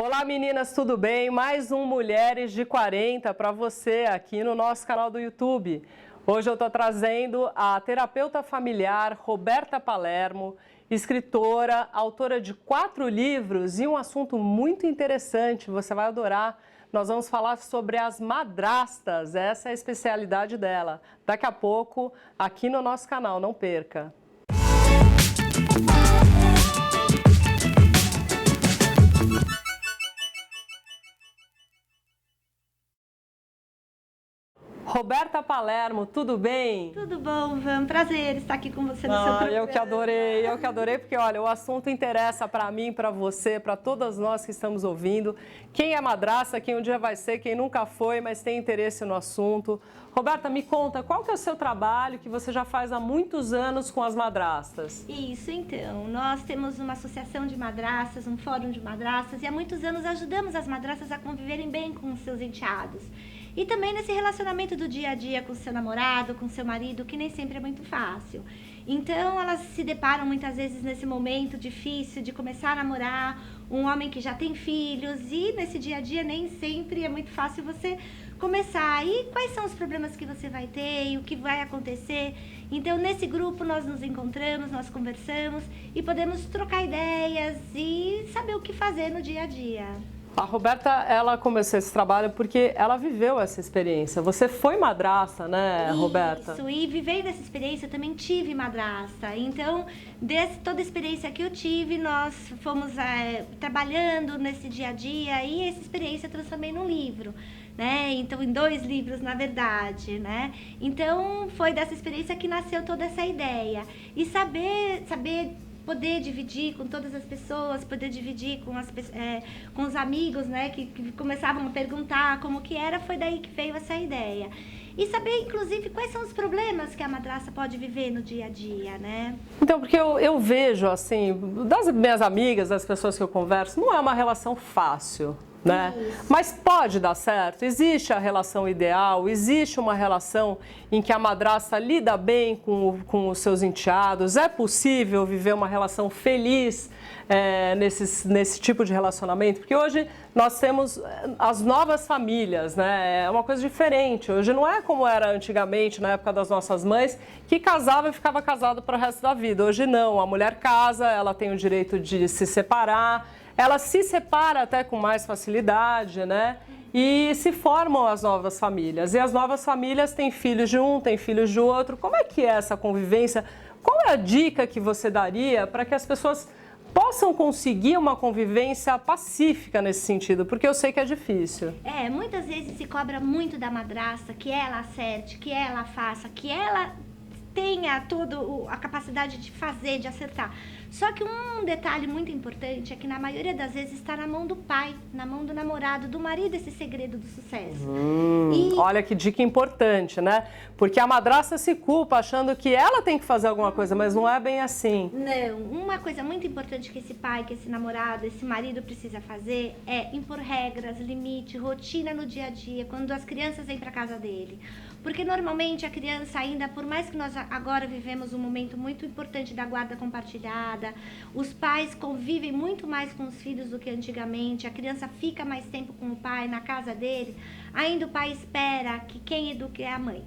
Olá meninas, tudo bem? Mais um Mulheres de 40 para você aqui no nosso canal do YouTube. Hoje eu estou trazendo a terapeuta familiar Roberta Palermo, escritora, autora de 4 livros e um assunto muito interessante, você vai adorar. Nós vamos falar sobre as madrastas, essa é a especialidade dela. Daqui a pouco, aqui no nosso canal, não perca! Roberta Palermo, tudo bem? Tudo bom, Van? Prazer estar aqui com você no seu programa. Eu que adorei, porque olha, o assunto interessa para mim, para você, para todas nós que estamos ouvindo. Quem é madrasta, quem um dia vai ser, quem nunca foi, mas tem interesse no assunto. Roberta, me conta, qual que é o seu trabalho que você já faz há muitos anos com as madrastas? Isso, então, nós temos uma associação de madrastas, um fórum de madrastas, e há muitos anos ajudamos as madrastas a conviverem bem com os seus enteados. E também nesse relacionamento do dia a dia com seu namorado, com seu marido, que nem sempre é muito fácil. Então, elas se deparam muitas vezes nesse momento difícil de começar a namorar um homem que já tem filhos, e nesse dia a dia nem sempre é muito fácil você começar. E quais são os problemas que você vai ter e o que vai acontecer? Então, nesse grupo nós nos encontramos, nós conversamos e podemos trocar ideias e saber o que fazer no dia a dia. A Roberta, ela começou esse trabalho porque ela viveu essa experiência. Você foi madrasta, né, Roberta? Isso, e vivendo essa experiência, eu também tive madrasta. Então, toda a experiência que eu tive, nós fomos trabalhando nesse dia a dia e essa experiência eu transformei num livro, né? Então, em 2 livros, na verdade, né? Então, foi dessa experiência que nasceu toda essa ideia. E saber poder dividir com todas as pessoas, poder dividir com os amigos, né, que começavam a perguntar como que era, foi daí que veio essa ideia. E saber, inclusive, quais são os problemas que a madrasta pode viver no dia a dia, né? Então, porque eu vejo, assim, das minhas amigas, das pessoas que eu converso, não é uma relação fácil, né? Mas pode dar certo, existe a relação ideal, existe uma relação em que a madrasta lida bem com os seus enteados, é possível viver uma relação feliz nesse tipo de relacionamento, porque hoje nós temos as novas famílias, né? É uma coisa diferente, hoje não é como era antigamente, na época das nossas mães, que casava e ficava casado para o resto da vida. Hoje não, a mulher casa, ela tem o direito de se separar, ela se separa até com mais facilidade, né? E se formam as novas famílias. E as novas famílias têm filhos de um, têm filhos de outro. Como é que é essa convivência? Qual é a dica que você daria para que as pessoas possam conseguir uma convivência pacífica nesse sentido? Porque eu sei que é difícil. Muitas vezes se cobra muito da madrasta que ela acerte, que ela faça, que ela tenha toda a capacidade de fazer, de acertar. Só que um detalhe muito importante é que na maioria das vezes está na mão do pai, na mão do namorado, do marido, esse segredo do sucesso. Olha que dica importante, né? Porque a madrasta se culpa achando que ela tem que fazer alguma coisa, mas não é bem assim. Não, uma coisa muito importante que esse pai, que esse namorado, esse marido precisa fazer é impor regras, limite, rotina no dia a dia, quando as crianças vêm para casa dele. Porque normalmente a criança ainda, por mais que nós agora vivemos um momento muito importante da guarda compartilhada, os pais convivem muito mais com os filhos do que antigamente, a criança fica mais tempo com o pai na casa dele, ainda o pai espera que quem eduque é a mãe.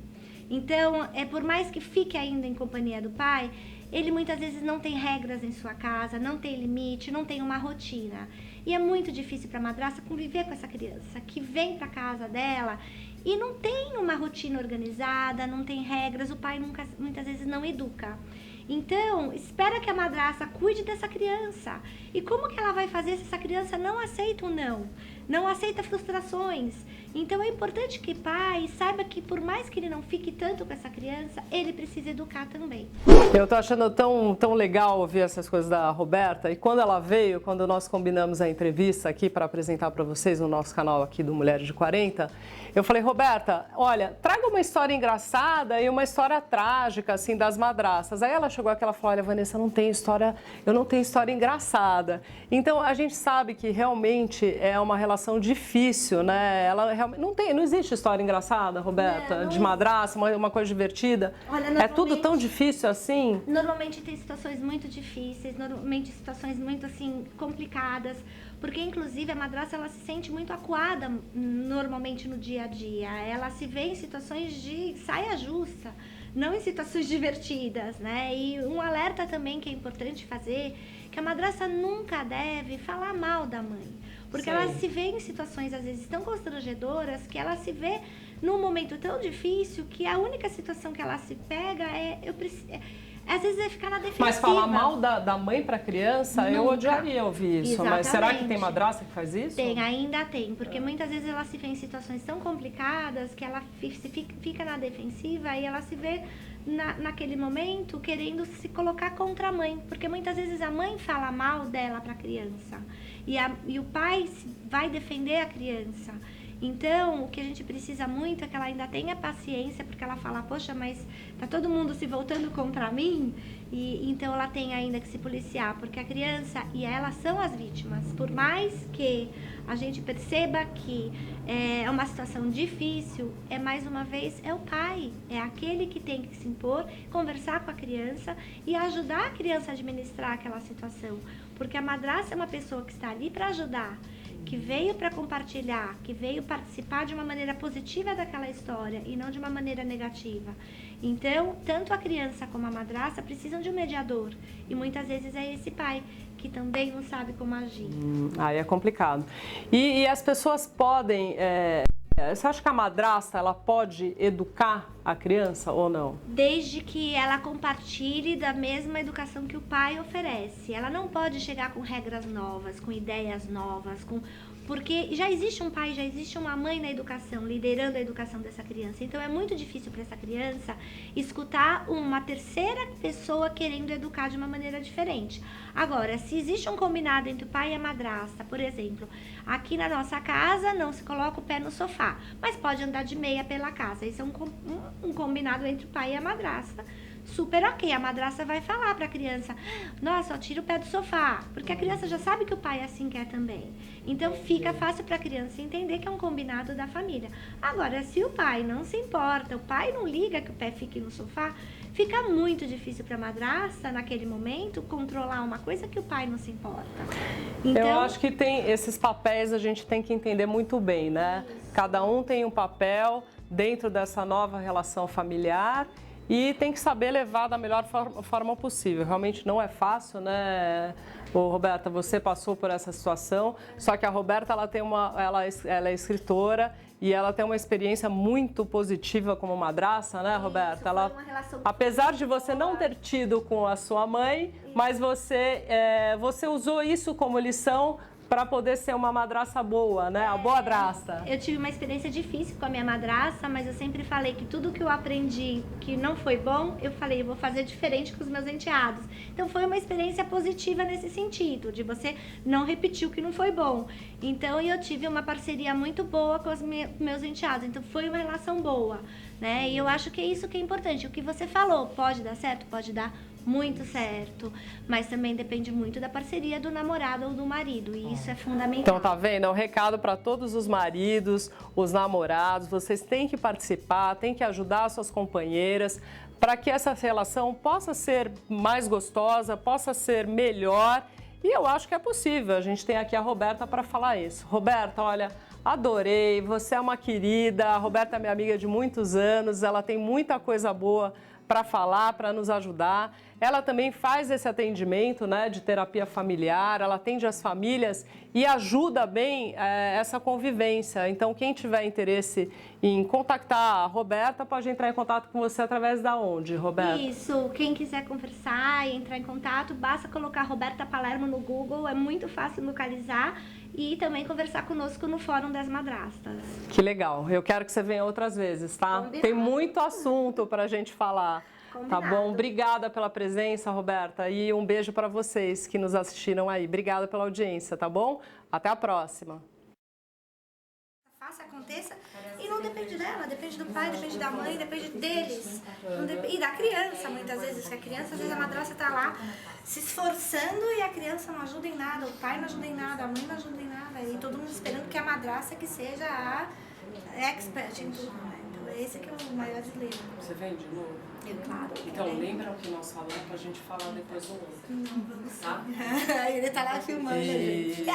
Então, por mais que fique ainda em companhia do pai, ele muitas vezes não tem regras em sua casa, não tem limite, não tem uma rotina. E é muito difícil para a madrasta conviver com essa criança que vem para casa dela e não tem uma rotina organizada, não tem regras, o pai muitas vezes não educa. Então, espera que a madrasta cuide dessa criança. E como que ela vai fazer se essa criança não aceita o não? Não aceita frustrações? Então, é importante que o pai saiba que por mais que ele não fique tanto com essa criança, ele precisa educar também. Eu tô achando tão legal ouvir essas coisas da Roberta. E quando ela veio, quando nós combinamos a entrevista aqui para apresentar para vocês no nosso canal aqui do Mulheres de 40, eu falei, Roberta, olha, traga uma história engraçada e uma história trágica, assim, das madrastas. Aí ela chegou aqui, ela falou, olha, Vanessa, eu não tenho história engraçada. Então, a gente sabe que realmente é uma relação difícil, né? Ela realmente... Não existe história engraçada, Roberta, Não. de madrasta, uma coisa divertida? Olha, É tudo tão difícil assim? Normalmente tem situações muito difíceis, normalmente situações muito assim complicadas, porque inclusive a madrasta ela se sente muito acuada normalmente no dia a dia. Ela se vê em situações de saia justa, não em situações divertidas, né? E um alerta também que é importante fazer, que a madrasta nunca deve falar mal da mãe. Porque Sim. ela se vê em situações, às vezes, tão constrangedoras, que ela se vê num momento tão difícil, que a única situação que ela se pega às vezes é ficar na defensiva. Mas falar mal da mãe para a criança, eu Nunca. odiaria ouvir isso. Exatamente. Mas será que tem madrasta que faz isso? Tem, ainda tem. Porque muitas vezes ela se vê em situações tão complicadas que ela fica na defensiva e ela se vê naquele momento querendo se colocar contra a mãe. Porque muitas vezes a mãe fala mal dela para a criança. E o pai vai defender a criança. Então, o que a gente precisa muito é que ela ainda tenha paciência, porque ela fala, poxa, mas tá todo mundo se voltando contra mim, e então ela tem ainda que se policiar, porque a criança e ela são as vítimas. Por mais que a gente perceba que é uma situação difícil, mais uma vez, é o pai, é aquele que tem que se impor, conversar com a criança e ajudar a criança a administrar aquela situação, porque a madrasta é uma pessoa que está ali para ajudar, que veio para compartilhar, que veio participar de uma maneira positiva daquela história e não de uma maneira negativa. Então, tanto a criança como a madrasta precisam de um mediador. E muitas vezes é esse pai que também não sabe como agir. Aí é complicado. E as pessoas podem... Você acha que a madrasta ela pode educar a criança ou não? Desde que ela compartilhe da mesma educação que o pai oferece. Ela não pode chegar com regras novas, com ideias novas, porque já existe um pai, já existe uma mãe na educação, liderando a educação dessa criança. Então é muito difícil para essa criança escutar uma terceira pessoa querendo educar de uma maneira diferente. Agora, se existe um combinado entre o pai e a madrasta, por exemplo, aqui na nossa casa não se coloca o pé no sofá, mas pode andar de meia pela casa. Isso é um combinado entre o pai e a madrasta. Super ok, a madrasta vai falar para a criança, nossa, tira o pé do sofá, porque a criança já sabe que o pai assim quer também. Então fica fácil para a criança entender que é um combinado da família. Agora, se o pai não se importa, o pai não liga que o pé fique no sofá, fica muito difícil para a madrasta, naquele momento, controlar uma coisa que o pai não se importa. Então, eu acho que tem esses papéis, a gente tem que entender muito bem, né? Isso. Cada um tem um papel dentro dessa nova relação familiar e tem que saber levar da melhor forma possível. Realmente não é fácil, né? Ô, Roberta, você passou por essa situação, só que a Roberta ela é escritora e ela tem uma experiência muito positiva como madrasta, né, Roberta? Ela, foi uma relação apesar de você não ter tido com a sua mãe, mas você usou isso como lição para poder ser uma madrasta boa, né? A boa madrasta. Eu tive uma experiência difícil com a minha madrasta, mas eu sempre falei que tudo que eu aprendi que não foi bom, eu falei, eu vou fazer diferente com os meus enteados. Então foi uma experiência positiva nesse sentido, de você não repetir o que não foi bom. Então eu tive uma parceria muito boa com os meus enteados, então foi uma relação boa, né? E eu acho que é isso que é importante. O que você falou, pode dar certo? Pode dar muito certo, mas também depende muito da parceria do namorado ou do marido, e isso é fundamental. Então tá vendo? É um recado para todos os maridos, os namorados, vocês têm que participar, têm que ajudar as suas companheiras para que essa relação possa ser mais gostosa, possa ser melhor, e eu acho que é possível. A gente tem aqui a Roberta para falar isso. Roberta, olha, adorei, você é uma querida, a Roberta é minha amiga de muitos anos, ela tem muita coisa boa para falar, para nos ajudar. Ela também faz esse atendimento, né, de terapia familiar, ela atende as famílias e ajuda bem essa convivência. Então, quem tiver interesse em contactar a Roberta, pode entrar em contato com você através da onde, Roberta? Isso, quem quiser conversar e entrar em contato, basta colocar Roberta Palermo no Google, é muito fácil localizar. E também conversar conosco no Fórum das Madrastas. Que legal. Eu quero que você venha outras vezes, tá? Combinado. Tem muito assunto pra gente falar. Combinado. Tá bom? Obrigada pela presença, Roberta. E um beijo para vocês que nos assistiram aí. Obrigada pela audiência, tá bom? Até a próxima. Faça, aconteça, e não depende dela, depende do pai, depende da mãe, depende deles, e da criança, muitas vezes, que a criança, às vezes a madrasta tá lá se esforçando e a criança não ajuda em nada, o pai não ajuda em nada, a mãe não ajuda em nada, e todo mundo esperando que a madrasta que seja expert em tudo, né? Então esse que é o maior dilema. Você vem de novo? Claro. Então lembra o que nós falamos pra gente falar depois do outro. Vamos Tá? Ele tá lá filmando a gente.